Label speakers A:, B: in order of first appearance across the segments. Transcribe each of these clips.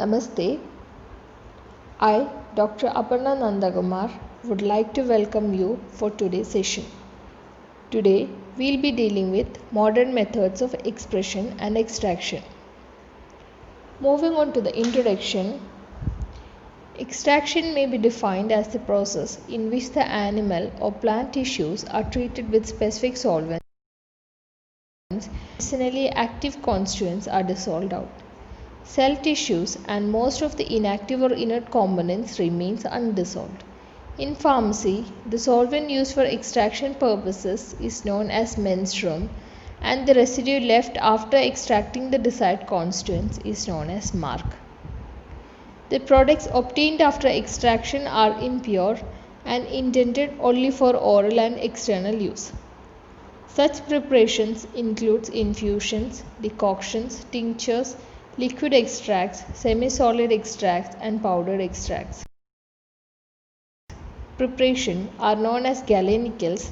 A: Namaste. I, Dr. Aparna Nandakumar, would like to welcome you for today's session. Today, we'll be dealing with modern methods of expression and extraction. Moving on to the introduction, extraction may be defined as the process in which the animal or plant tissues are treated with specific solvents. Medicinally active constituents are dissolved out. Cell tissues and most of the inactive or inert components remains undissolved. In pharmacy, the solvent used for extraction purposes is known as menstruum, and the residue left after extracting the desired constituents is known as mark. The products obtained after extraction are impure and intended only for oral and external use. Such preparations include infusions, decoctions, tinctures, liquid extracts, semi-solid extracts and powdered extracts. Preparation are known as galenicals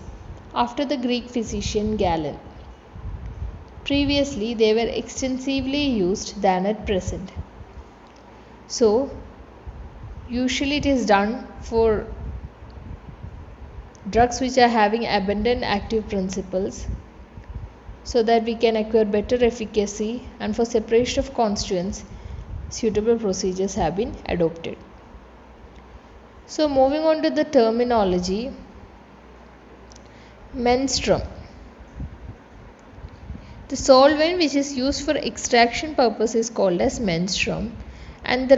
A: after the Greek physician Galen. Previously, they were extensively used than at present. So, usually it is done for drugs which are having abundant active principles, so that we can acquire better efficacy, and for separation of constituents, suitable procedures have been adopted. So moving on to the terminology, menstruum. The solvent which is used for extraction purpose is called as menstruum, and the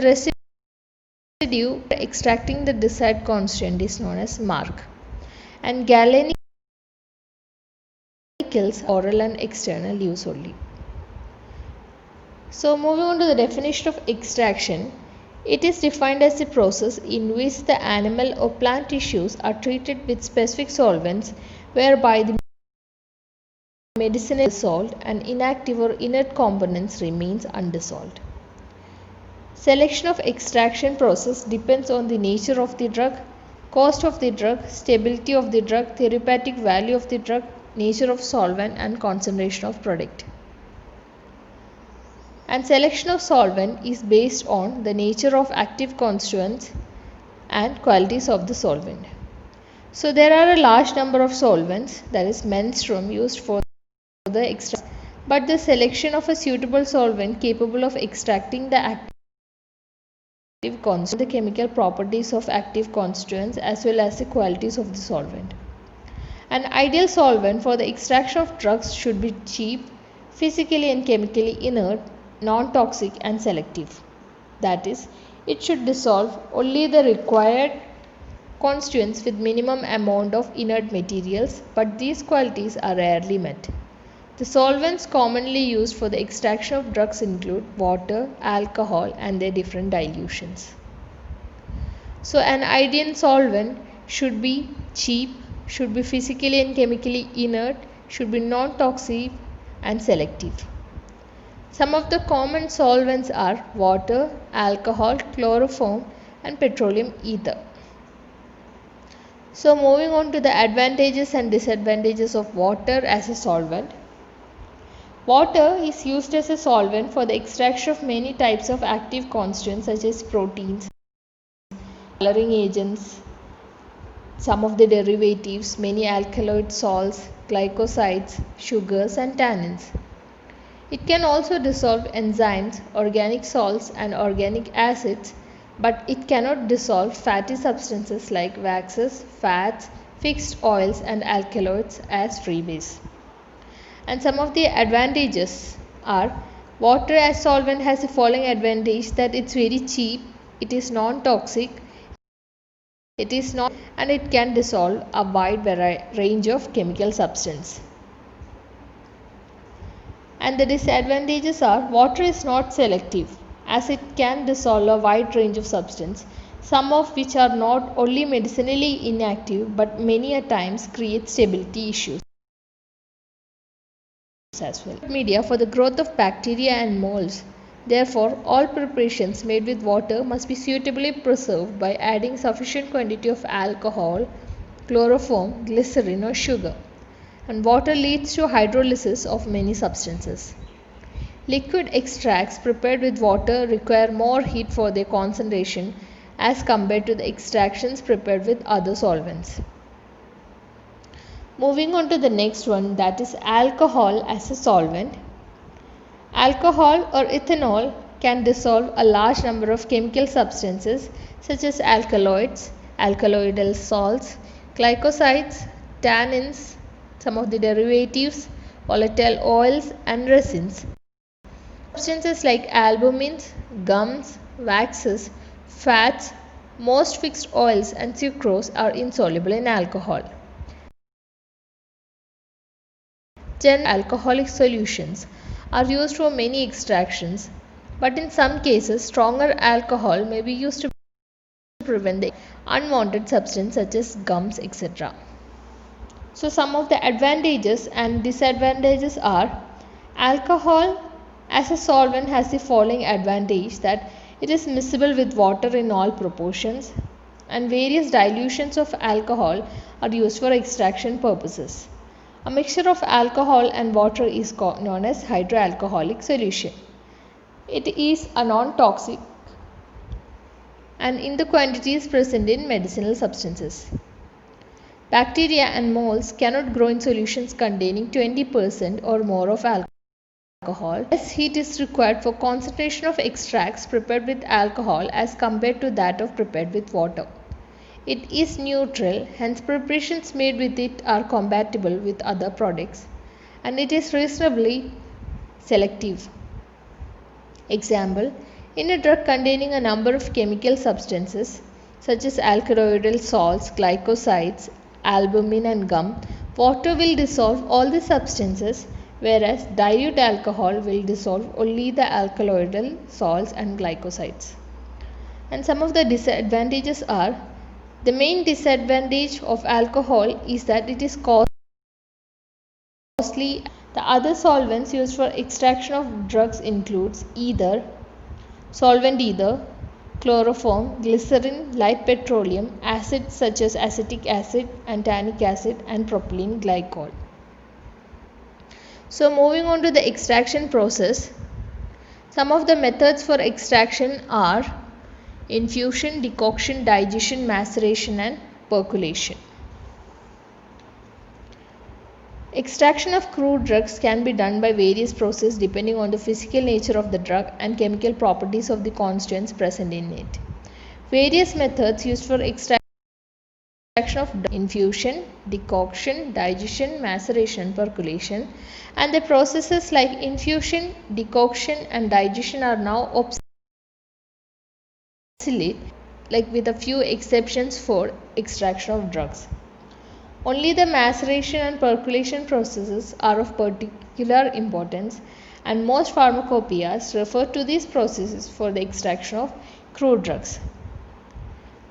A: residue for extracting the desired constituent is known as mark. And galenicals oral and external use only. So moving on to the definition of extraction, it is defined as the process in which the animal or plant tissues are treated with specific solvents whereby the medicinal is dissolved and inactive or inert components remains undissolved. Selection of extraction process depends on the nature of the drug, cost of the drug, stability of the drug, therapeutic value of the drug, nature of solvent and concentration of product. And selection of solvent is based on the nature of active constituents and qualities of the solvent. So there are a large number of solvents, that is menstruum, used for the extraction, but the selection of a suitable solvent capable of extracting the active constituents, the chemical properties of active constituents as well as the qualities of the solvent. An ideal solvent for the extraction of drugs should be cheap, physically and chemically inert, non-toxic and selective. That is, it should dissolve only the required constituents with minimum amount of inert materials, but these qualities are rarely met. The solvents commonly used for the extraction of drugs include water, alcohol and their different dilutions. So an ideal solvent should be cheap, should be physically and chemically inert, should be non-toxic and selective. Some of the common solvents are water, alcohol, chloroform and petroleum ether. So moving on to the advantages and disadvantages of water as a solvent. Water is used as a solvent for the extraction of many types of active constituents such as proteins, coloring agents, some of the derivatives, many alkaloid salts, glycosides, sugars and tannins. It can also dissolve enzymes, organic salts and organic acids, but it cannot dissolve fatty substances like waxes, fats, fixed oils and alkaloids as free base. And some of the advantages are, water as solvent has the following advantage: that it's very cheap, it is non-toxic, and it can dissolve a wide range of chemical substance. And the disadvantages are, water is not selective as it can dissolve a wide range of substance, some of which are not only medicinally inactive but many a times create stability issues as well. Media for the growth of bacteria and molds. Therefore, all preparations made with water must be suitably preserved by adding sufficient quantity of alcohol, chloroform, glycerin or sugar. And water leads to hydrolysis of many substances. Liquid extracts prepared with water require more heat for their concentration as compared to the extractions prepared with other solvents. Moving on to the next one, that is alcohol as a solvent. Alcohol or ethanol can dissolve a large number of chemical substances such as alkaloids, alkaloidal salts, glycosides, tannins, some of the derivatives, volatile oils and resins. Substances like albumins, gums, waxes, fats, most fixed oils and sucrose are insoluble in alcohol. General alcoholic solutions are used for many extractions, but in some cases stronger alcohol may be used to prevent the unwanted substance such as gums, etc. So some of the advantages and disadvantages are: alcohol as a solvent has the following advantage, that it is miscible with water in all proportions, and various dilutions of alcohol are used for extraction purposes. A mixture of alcohol and water is known as hydroalcoholic solution. It is a non-toxic and in the quantities present in medicinal substances. Bacteria and molds cannot grow in solutions containing 20% or more of alcohol. Less heat is required for concentration of extracts prepared with alcohol as compared to that of prepared with water. It is neutral, hence preparations made with it are compatible with other products, and it is reasonably selective. Example, in a drug containing a number of chemical substances such as alkaloidal salts, glycosides, albumin and gum, water will dissolve all the substances, whereas dilute alcohol will dissolve only the alkaloidal salts and glycosides. And some of the disadvantages are: the main disadvantage of alcohol is that it is costly. The other solvents used for extraction of drugs includes either chloroform, glycerin, light petroleum, acids such as acetic acid and tannic acid, and propylene glycol. So moving on to the extraction process, some of the methods for extraction are infusion, decoction, digestion, maceration and percolation. Extraction of crude drugs can be done by various processes depending on the physical nature of the drug and chemical properties of the constituents present in it. Various methods used for extraction of infusion, decoction, digestion, maceration, percolation, and the processes like infusion, decoction and digestion are now obsolete, like with a few exceptions for extraction of drugs. Only the maceration and percolation processes are of particular importance, and most pharmacopoeias refer to these processes for the extraction of crude drugs.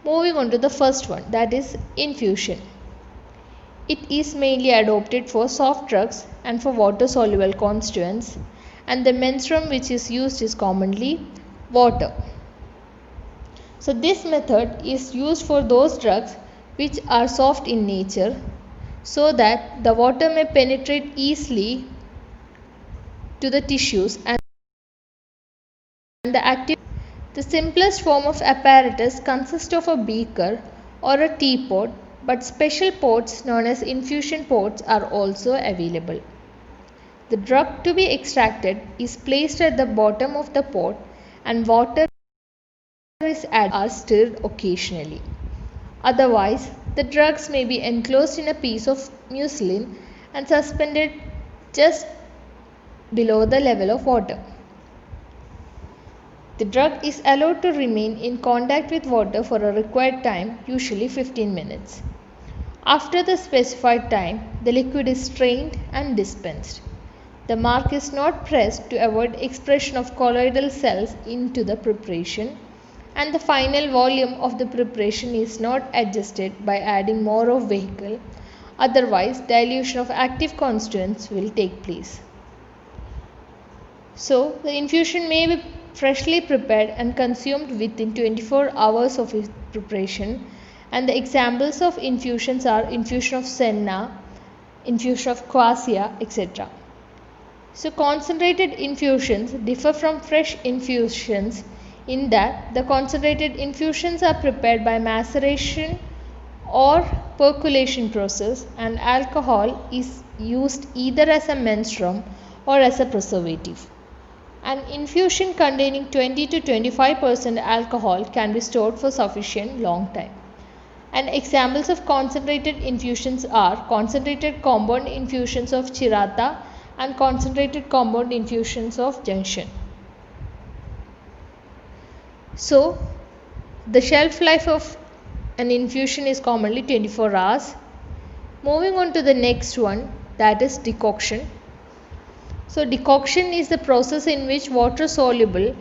A: Moving on to the first one, that is infusion. It is mainly adopted for soft drugs and for water-soluble constituents, and the menstruum which is used is commonly water. So this method is used for those drugs which are soft in nature, so that the water may penetrate easily to the tissues and the active. The simplest form of apparatus consists of a beaker or a teapot, but special pots known as infusion pots are also available. The drug to be extracted is placed at the bottom of the pot and water is added or stirred occasionally. Otherwise, the drugs may be enclosed in a piece of muslin and suspended just below the level of water. The drug is allowed to remain in contact with water for a required time, usually 15 minutes. After the specified time, the liquid is strained and dispensed. The mark is not pressed to avoid expression of colloidal cells into the preparation, and the final volume of the preparation is not adjusted by adding more of vehicle, otherwise dilution of active constituents will take place. So the infusion may be freshly prepared and consumed within 24 hours of its preparation, and the examples of infusions are infusion of senna, infusion of quassia, etc. So concentrated infusions differ from fresh infusions in that the concentrated infusions are prepared by maceration or percolation process, and alcohol is used either as a menstruum or as a preservative. An infusion containing 20 to 25% alcohol can be stored for sufficient long time. And examples of concentrated infusions are concentrated compound infusions of Chirata and concentrated compound infusions of Junction. So, the shelf life of an infusion is commonly 24 hours. Moving on to the next one, that is decoction. So, decoction is the process in which water soluble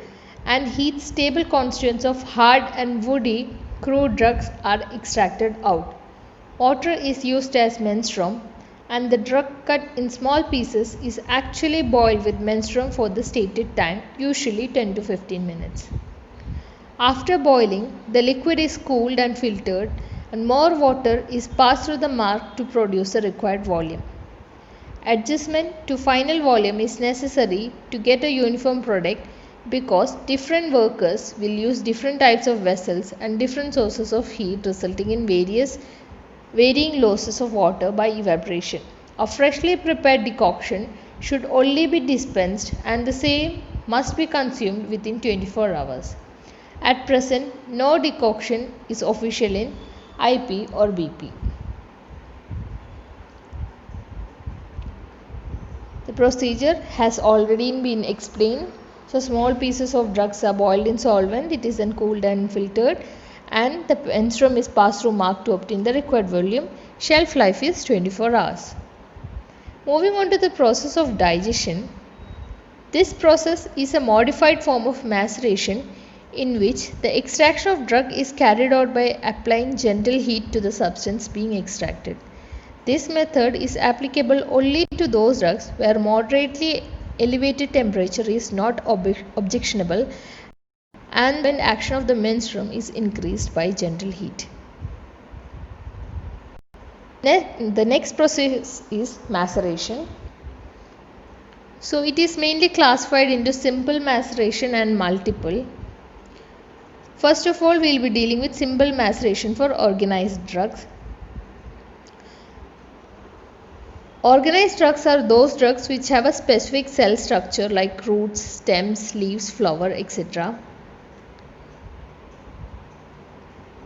A: and heat stable constituents of hard and woody crude drugs are extracted out. Water is used as menstruum, and the drug cut in small pieces is actually boiled with menstruum for the stated time, usually 10 to 15 minutes. After boiling, the liquid is cooled and filtered, and more water is passed through the mark to produce the required volume. Adjustment to final volume is necessary to get a uniform product because different workers will use different types of vessels and different sources of heat, resulting in varying losses of water by evaporation. A freshly prepared decoction should only be dispensed, and the same must be consumed within 24 hours. At present, no decoction is official in IP or BP. The procedure has already been explained. So, small pieces of drugs are boiled in solvent, it is then cooled and filtered, and the menstruum is passed through mark to obtain the required volume. Shelf life is 24 hours. Moving on to the process of digestion. This process is a modified form of maceration in which the extraction of drug is carried out by applying gentle heat to the substance being extracted. This method is applicable only to those drugs where moderately elevated temperature is not objectionable and when action of the menstruum is increased by gentle heat. The next process is maceration. So it is mainly classified into simple maceration and multiple. First of all, we will be dealing with simple maceration for organized drugs. Organized drugs are those drugs which have a specific cell structure like roots, stems, leaves, flower, etc.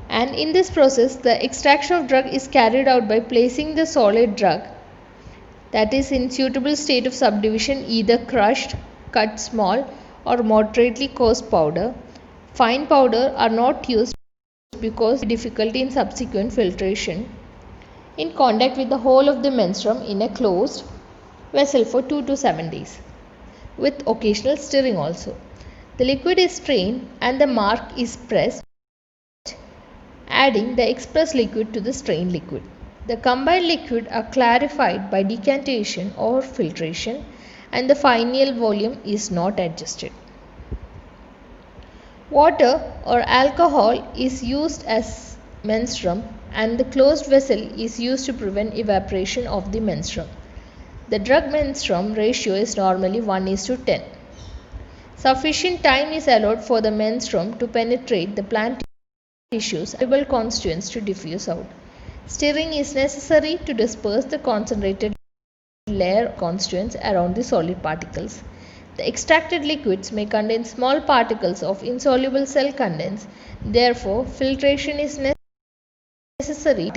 A: And in this process, the extraction of drug is carried out by placing the solid drug, that is in suitable state of subdivision, either crushed, cut small, or moderately coarse powder. Fine powder are not used because of difficulty in subsequent filtration, in contact with the whole of the menstruum in a closed vessel for 2 to 7 days, with occasional stirring also. The liquid is strained and the mark is pressed, adding the expressed liquid to the strained liquid. The combined liquid are clarified by decantation or filtration, and the final volume is not adjusted. Water or alcohol is used as menstruum, and the closed vessel is used to prevent evaporation of the menstruum. The drug menstruum ratio is normally 1:10. Sufficient time is allowed for the menstruum to penetrate the plant tissues and soluble constituents to diffuse out. Stirring is necessary to disperse the concentrated layer of constituents around the solid particles. The extracted liquids may contain small particles of insoluble cell contents, therefore filtration is necessary.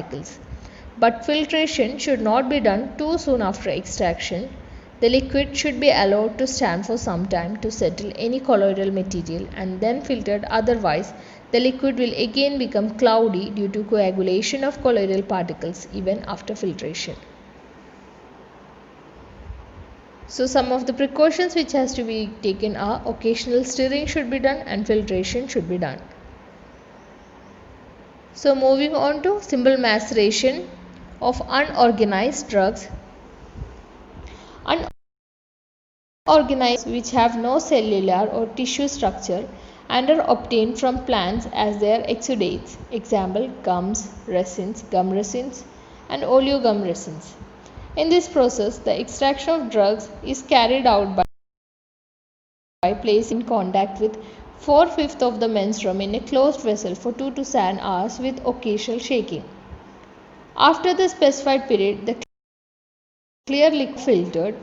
A: But filtration should not be done too soon after extraction. The liquid should be allowed to stand for some time to settle any colloidal material and then filtered, otherwise the liquid will again become cloudy due to coagulation of colloidal particles even after filtration. So some of the precautions which has to be taken are occasional stirring should be done and filtration should be done. So moving on to simple maceration of unorganized drugs. Unorganized which have no cellular or tissue structure and are obtained from plants as their exudates. Example, gums, resins, gum resins and oleogum resins. In this process, the extraction of drugs is carried out by placing in contact with 4/5 of the menstruum in a closed vessel for 2 to 7 hours with occasional shaking. After the specified period, the clear liquid is filtered.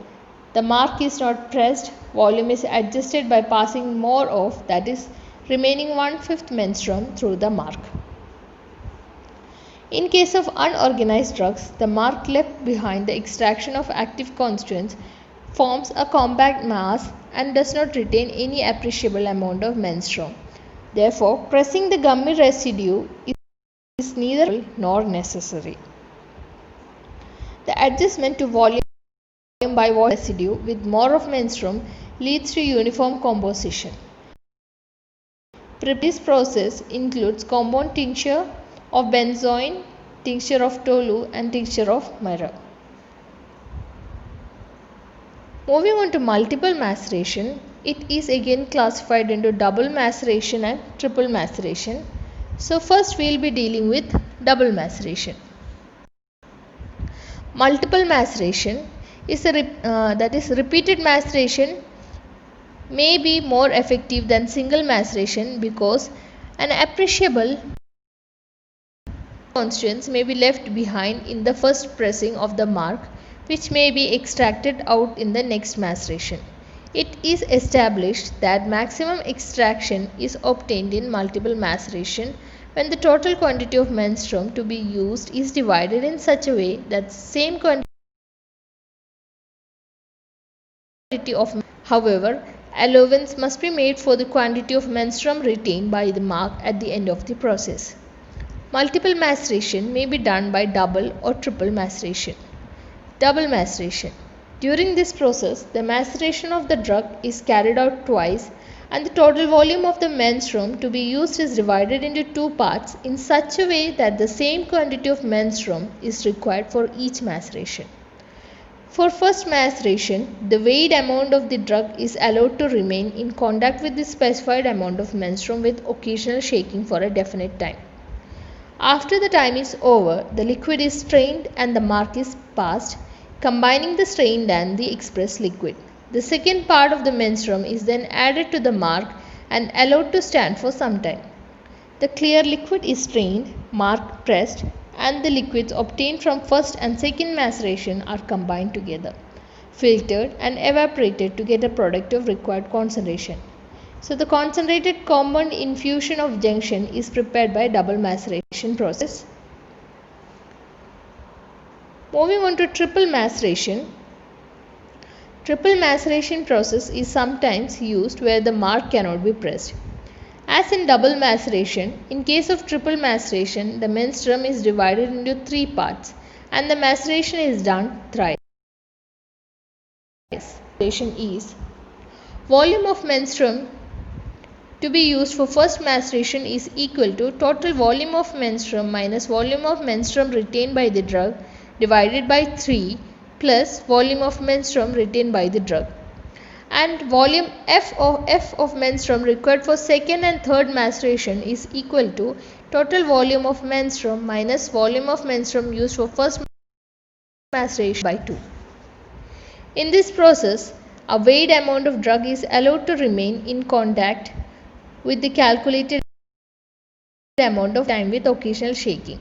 A: The mark is not pressed. Volume is adjusted by passing more of, that is, remaining 1/5 menstruum through the mark. In case of unorganized drugs, the mark left behind the extraction of active constituents forms a compact mass and does not retain any appreciable amount of menstruum. Therefore, pressing the gummy residue is neither nor necessary. The adjustment to volume by volume residue with more of menstruum leads to uniform composition. This process includes compound tincture of benzoin, tincture of tolu and tincture of myrrh. Moving on to multiple maceration, it is again classified into double maceration and triple maceration. So first we will be dealing with double maceration. Multiple maceration is that is repeated maceration may be more effective than single maceration because an appreciable constituents may be left behind in the first pressing of the mark, which may be extracted out in the next maceration. It is established that maximum extraction is obtained in multiple maceration when the total quantity of menstruum to be used is divided in such a way that the same quantity of. However, allowance must be made for the quantity of menstruum retained by the mark at the end of the process. Multiple maceration may be done by double or triple maceration. Double maceration. During this process, the maceration of the drug is carried out twice and the total volume of the menstruum to be used is divided into two parts in such a way that the same quantity of menstruum is required for each maceration. For first maceration, the weighed amount of the drug is allowed to remain in contact with the specified amount of menstruum with occasional shaking for a definite time. After the time is over, the liquid is strained and the mark is passed, combining the strained and the expressed liquid. The second part of the menstruum is then added to the mark and allowed to stand for some time. The clear liquid is strained, mark pressed, and the liquids obtained from first and second maceration are combined together, filtered and evaporated to get a product of required concentration. So the concentrated compound infusion of junction is prepared by double maceration process. Moving on to triple maceration. Triple maceration process is sometimes used where the mark cannot be pressed. As in double maceration, in case of triple maceration, the menstruum is divided into three parts and the maceration is done thrice. Maceration is volume of menstruum to be used for first maceration is equal to total volume of menstruum minus volume of menstruum retained by the drug divided by 3 plus volume of menstruum retained by the drug. And volume F of menstruum required for second and third maceration is equal to total volume of menstruum minus volume of menstruum used for first maceration by 2. In this process, a weighed amount of drug is allowed to remain in contact with the calculated amount of time with occasional shaking.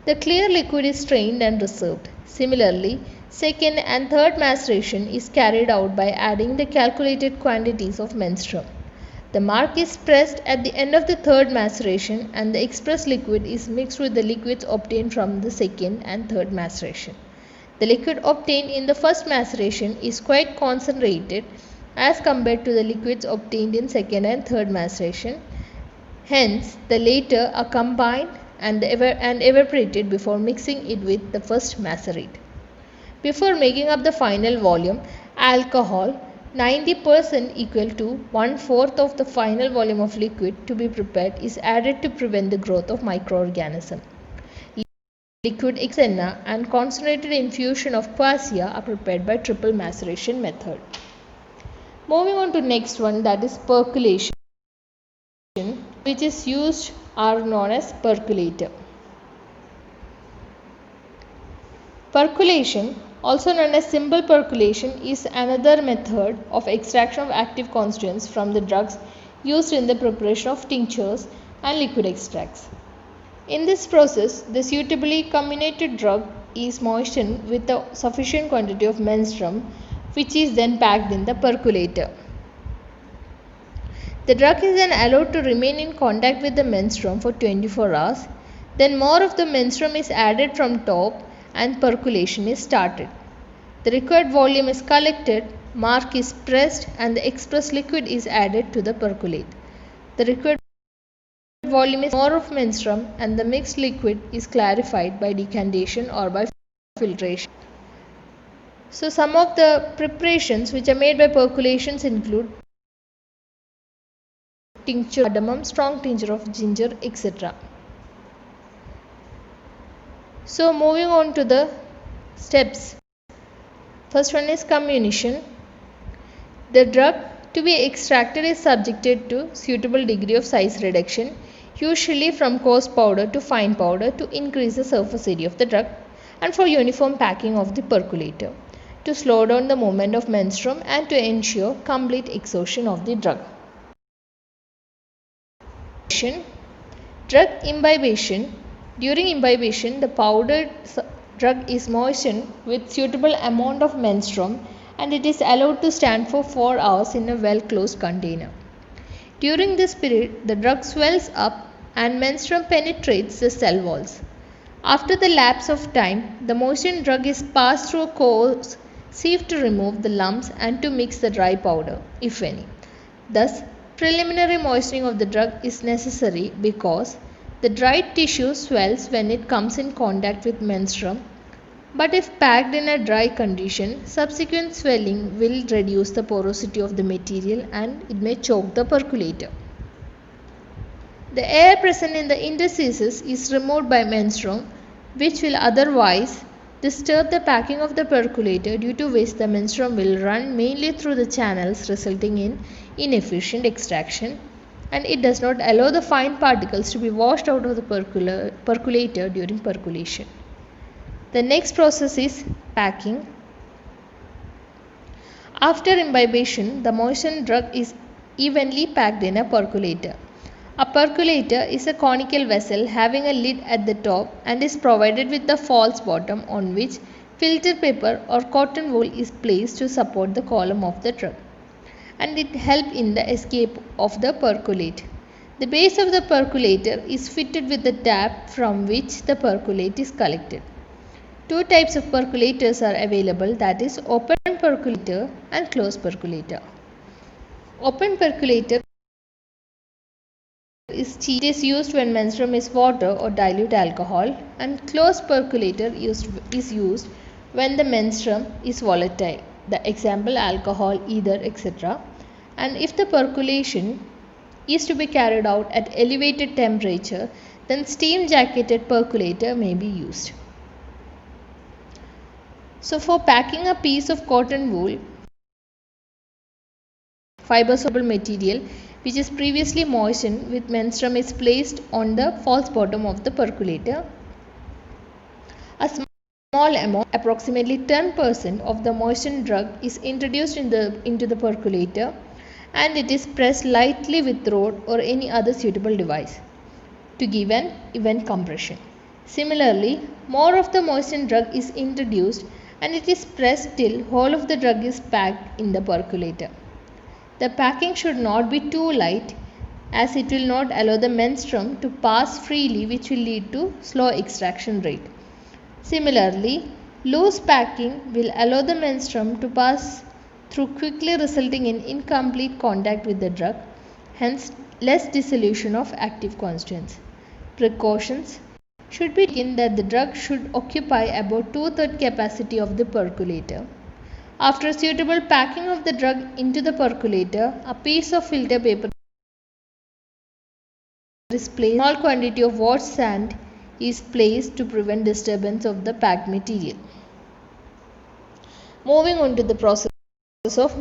A: The clear liquid is strained and reserved. Similarly, second and third maceration is carried out by adding the calculated quantities of menstruum. The mark is pressed at the end of the third maceration and the expressed liquid is mixed with the liquids obtained from the second and third maceration. The liquid obtained in the first maceration is quite concentrated as compared to the liquids obtained in second and third maceration. Hence, the latter are combined and evaporated before mixing it with the first macerate. Before making up the final volume, alcohol 90% equal to 1/4 of the final volume of liquid to be prepared is added to prevent the growth of microorganisms. Liquid exenna and concentrated infusion of quassia are prepared by triple maceration method. Moving on to next one, that is percolation, which is used are known as percolator. Percolation also known as simple percolation, is another method of extraction of active constituents from the drugs used in the preparation of tinctures and liquid extracts. In this process, the suitably comminuted drug is moistened with a sufficient quantity of menstruum, which is then packed in the percolator. The drug is then allowed to remain in contact with the menstruum for 24 hours. Then more of the menstruum is added from top and percolation is started. The required volume is collected, mark is pressed, and the express liquid is added to the percolate. The required volume is more of menstruum and the mixed liquid is clarified by decantation or by filtration. So some of the preparations which are made by percolations include tincture of cardamom, strong tincture of ginger, etc. So moving on to the steps. First one is comminution. The drug to be extracted is subjected to suitable degree of size reduction, usually from coarse powder to fine powder, to increase the surface area of the drug and for uniform packing of the percolator, to slow down the movement of menstruum and to ensure complete exhaustion of the drug. Drug imbibition. During imbibition, the powdered drug is moistened with suitable amount of menstruum and it is allowed to stand for 4 hours in a well closed container. During this period, the drug swells up and menstruum penetrates the cell walls. After the lapse of time, the moistened drug is passed through a coarse sieve to remove the lumps and to mix the dry powder, if any. Thus, preliminary moistening of the drug is necessary because the dried tissue swells when it comes in contact with menstruum, but if packed in a dry condition, subsequent swelling will reduce the porosity of the material and it may choke the percolator. The air present in the interstices is removed by menstruum, which will otherwise disturb the packing of the percolator, due to which the menstruum will run mainly through the channels, resulting in inefficient extraction, and it does not allow the fine particles to be washed out of the percolator during percolation. The next process is packing. After imbibition, the moistened drug is evenly packed in a percolator. A percolator is a conical vessel having a lid at the top and is provided with a false bottom on which filter paper or cotton wool is placed to support the column of the drug, and it helps in the escape of the percolate. The base of the percolator is fitted with a tap from which the percolate is collected. Two types of percolators are available, that is open percolator and closed percolator. Open percolator is used when menstruum is water or dilute alcohol, and closed percolator is used when the menstruum is volatile, the example alcohol, ether, etc. And if the percolation is to be carried out at elevated temperature, then steam jacketed percolator may be used. So for packing a piece of cotton wool, fiber soluble material which is previously moistened with menstruum is placed on the false bottom of the percolator. A small amount, approximately 10% of the moistened drug, is introduced into the percolator, and it is pressed lightly with rod or any other suitable device to give an even compression. Similarly, more of the moistened drug is introduced and it is pressed till whole of the drug is packed in the percolator. The packing should not be too light, as it will not allow the menstruum to pass freely, which will lead to slow extraction rate. Similarly, loose packing will allow the menstruum to pass through quickly, resulting in incomplete contact with the drug, hence less dissolution of active constituents. Precautions should be taken that the drug should occupy about 2/3 capacity of the percolator. After suitable packing of the drug into the percolator, a piece of filter paper is placed. A small quantity of washed sand is placed to prevent disturbance of the packed material. Moving on to the process of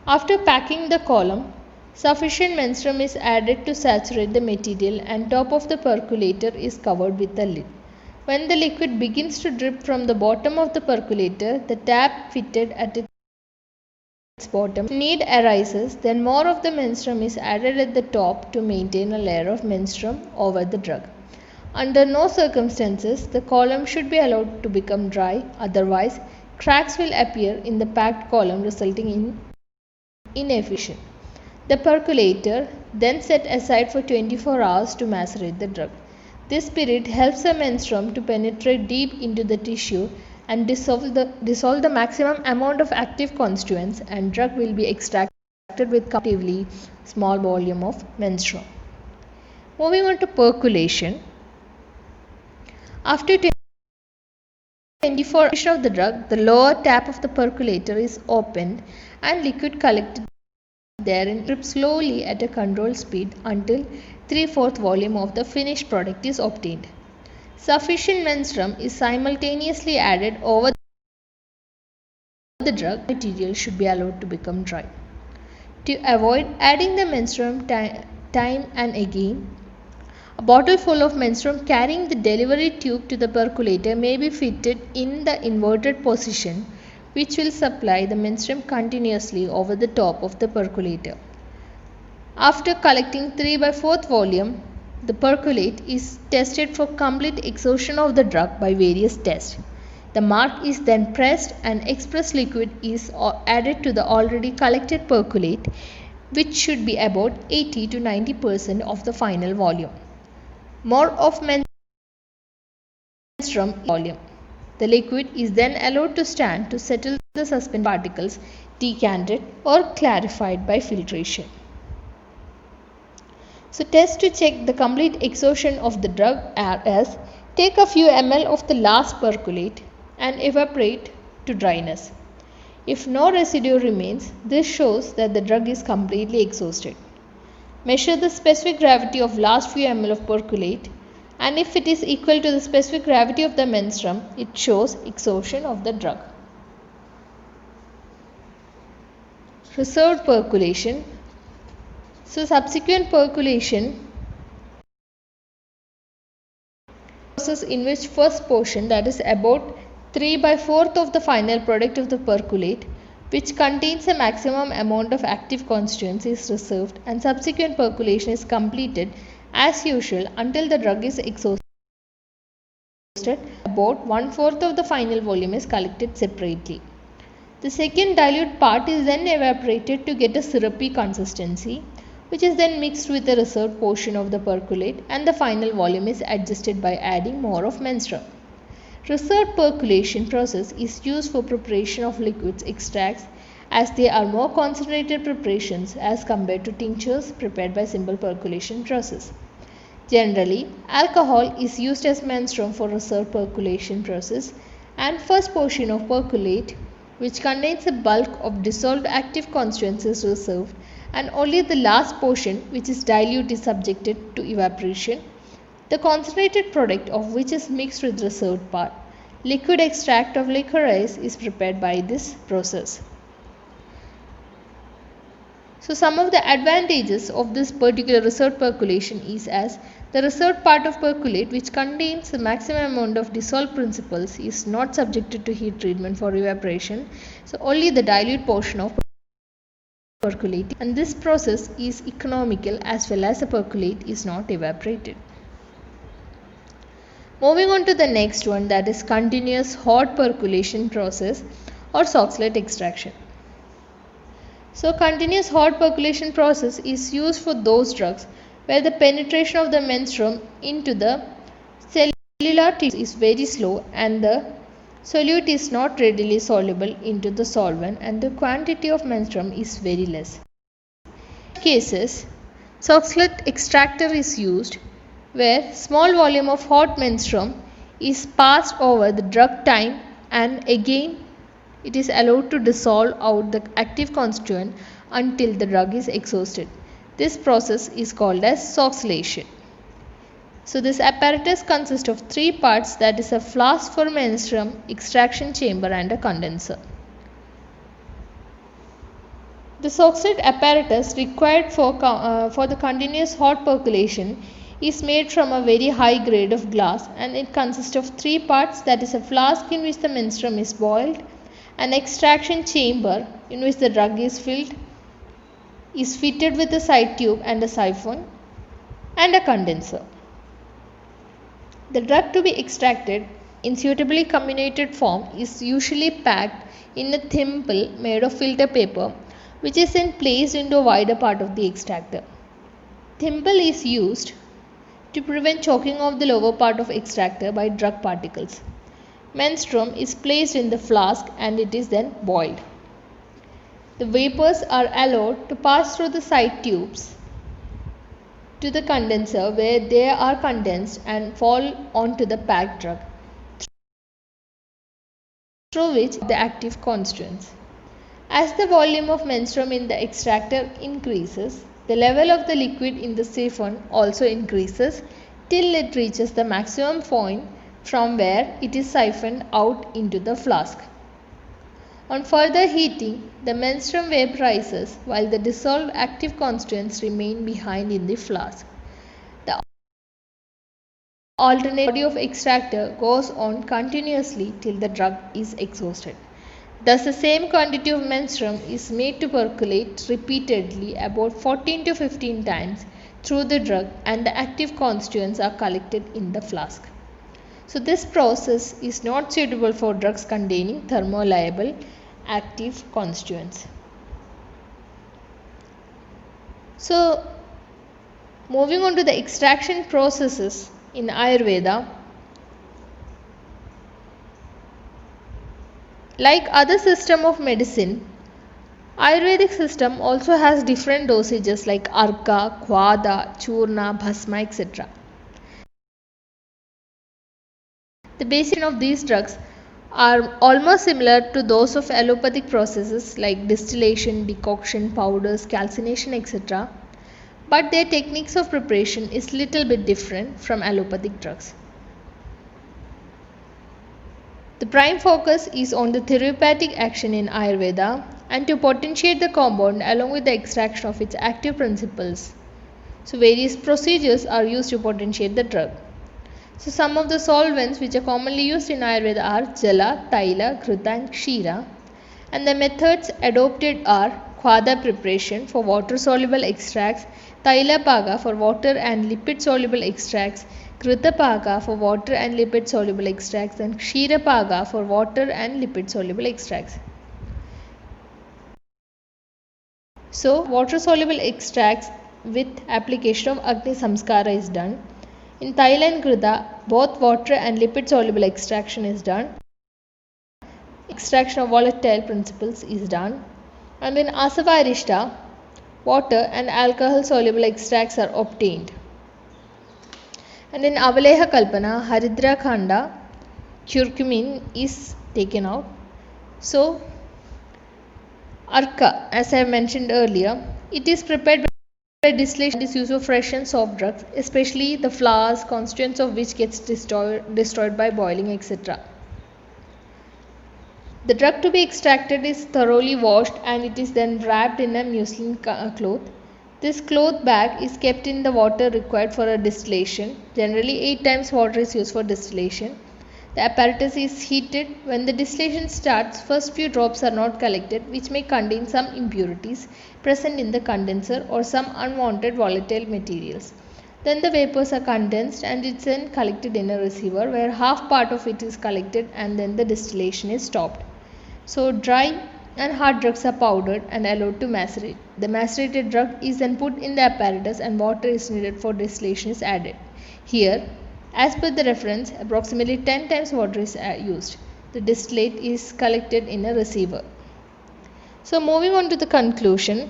A: after packing the column, sufficient menstruum is added to saturate the material and top of the percolator is covered with a lid. When the liquid begins to drip from the bottom of the percolator, the tap fitted at its bottom, need arises, then more of the menstruum is added at the top to maintain a layer of menstruum over the drug. Under no circumstances, the column should be allowed to become dry, otherwise cracks will appear in the packed column resulting in inefficient. The percolator then set aside for 24 hours to macerate the drug. This period helps the menstruum to penetrate deep into the tissue and dissolve the maximum amount of active constituents, and drug will be extracted with comparatively small volume of menstruum. Moving on to percolation. After 24 hours of the drug, the lower tap of the percolator is opened and liquid collected therein drips slowly at a controlled speed until 3/4 volume of the finished product is obtained. Sufficient menstruum is simultaneously added over the drug. Material should be allowed to become dry. To avoid adding the menstruum time and again, a bottle full of menstruum carrying the delivery tube to the percolator may be fitted in the inverted position, which will supply the menstruum continuously over the top of the percolator. After collecting 3/4 volume, the percolate is tested for complete exhaustion of the drug by various tests. The mark is then pressed and express liquid is added to the already collected percolate, which should be about 80 to 90% of the final volume. More of menstruum volume. The liquid is then allowed to stand to settle the suspended particles, decanted or clarified by filtration. So tests to check the complete exhaustion of the drug are as: take a few ml of the last percolate and evaporate to dryness. If no residue remains, this shows that the drug is completely exhausted. Measure the specific gravity of last few ml of percolate, and if it is equal to the specific gravity of the menstruum, it shows exhaustion of the drug. Reserved percolation. So subsequent percolation process in which first portion, that is about 3/4 of the final product of the percolate, which contains a maximum amount of active constituents, is reserved, and subsequent percolation is completed as usual until the drug is exhausted. About 1/4 of the final volume is collected separately. The second dilute part is then evaporated to get a syrupy consistency, which is then mixed with the reserved portion of the percolate, and the final volume is adjusted by adding more of menstruum. Reserved percolation process is used for preparation of liquids extracts, as they are more concentrated preparations as compared to tinctures prepared by simple percolation process. Generally, alcohol is used as menstruum for reserved percolation process, and first portion of percolate, which contains a bulk of dissolved active constituents, is reserved, and only the last portion, which is dilute, is subjected to evaporation, the concentrated product of which is mixed with reserved part. Liquid extract of licorice is prepared by this process. So some of the advantages of this particular reserved percolation is as: the reserved part of percolate, which contains the maximum amount of dissolved principles, is not subjected to heat treatment for evaporation, so only the dilute portion of percolate, and this process is economical as well as the percolate is not evaporated. Moving on to the next one, that is continuous hot percolation process or Soxhlet extraction. So continuous hot percolation process is used for those drugs where the penetration of the menstruum into the cellular tissue is very slow and the solute is not readily soluble into the solvent, and the quantity of menstruum is very less. In cases, Soxhlet extractor is used where small volume of hot menstruum is passed over the drug time, and again it is allowed to dissolve out the active constituent until the drug is exhausted. This process is called as Soxhlation. So this apparatus consists of three parts, that is a flask for menstruum, extraction chamber and a condenser. The Soxhlet apparatus required for the continuous hot percolation is made from a very high grade of glass, and it consists of three parts, that is a flask in which the menstruum is boiled, an extraction chamber in which the drug is filled, is fitted with a side tube and a siphon, and a condenser. The drug to be extracted in suitably comminuted form is usually packed in a thimble made of filter paper, which is then placed into a wider part of the extractor. Thimble is used to prevent choking of the lower part of extractor by drug particles. Menstruum is placed in the flask and it is then boiled. The vapors are allowed to pass through the side tubes to the condenser, where they are condensed and fall onto the packed drug, through which the active constituents. As the volume of menstruum in the extractor increases, the level of the liquid in the siphon also increases till it reaches the maximum point from where it is siphoned out into the flask. On further heating, the menstruum vaporizes while the dissolved active constituents remain behind in the flask. The alternate body of extractor goes on continuously till the drug is exhausted. Thus, the same quantity of menstruum is made to percolate repeatedly about 14 to 15 times through the drug, and the active constituents are collected in the flask. So, this process is not suitable for drugs containing thermolabile active constituents. So, moving on to the extraction processes in Ayurveda. Like other system of medicine, Ayurvedic system also has different dosages like Arka, Khwada, Churna, Bhasma, etc. The basic of these drugs are almost similar to those of allopathic processes like distillation, decoction, powders, calcination, etc. But their techniques of preparation is little bit different from allopathic drugs. The prime focus is on the therapeutic action in Ayurveda and to potentiate the compound along with the extraction of its active principles. So various procedures are used to potentiate the drug. So some of the solvents which are commonly used in Ayurveda are Jala, Taila, Krita and Kshira, and the methods adopted are Khwada preparation for water soluble extracts, Taila Paga for water and lipid soluble extracts, Krita Paga for water and lipid soluble extracts, and Kshira Paga for water and lipid soluble extracts. So water soluble extracts with application of Agni Samskara is done. In Taila and Krita, both water and lipid soluble extraction is done. Extraction of volatile principles is done. And in Asava Arishta, water and alcohol soluble extracts are obtained. And in Avaleha Kalpana, Haridra Khanda, curcumin is taken out. So, Arka, as I mentioned earlier, it is prepared by distillation and is used for fresh and soft drugs, especially the flowers, constituents of which gets destroyed by boiling, etc. The drug to be extracted is thoroughly washed and it is then wrapped in a muslin cloth. This cloth bag is kept in the water required for a distillation. Generally 8 times water is used for distillation. The apparatus is heated. When the distillation starts, first few drops are not collected, which may contain some impurities present in the condenser or some unwanted volatile materials. Then the vapors are condensed and it's then collected in a receiver where half part of it is collected and then the distillation is stopped. So dry and hard drugs are powdered and allowed to macerate. The macerated drug is then put in the apparatus and water is needed for distillation is added. Here, as per the reference, approximately 10 times water is used. The distillate is collected in a receiver. So moving on to the conclusion,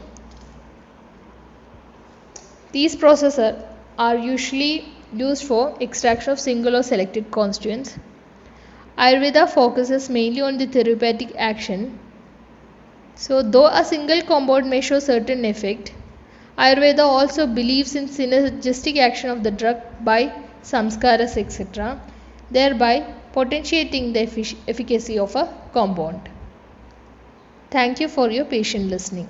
A: these processes are usually used for extraction of single or selected constituents. Ayurveda focuses mainly on the therapeutic action. So though a single compound may show certain effect, Ayurveda also believes in synergistic action of the drug by samskaras etc., thereby potentiating the efficacy of a compound. Thank you for your patient listening.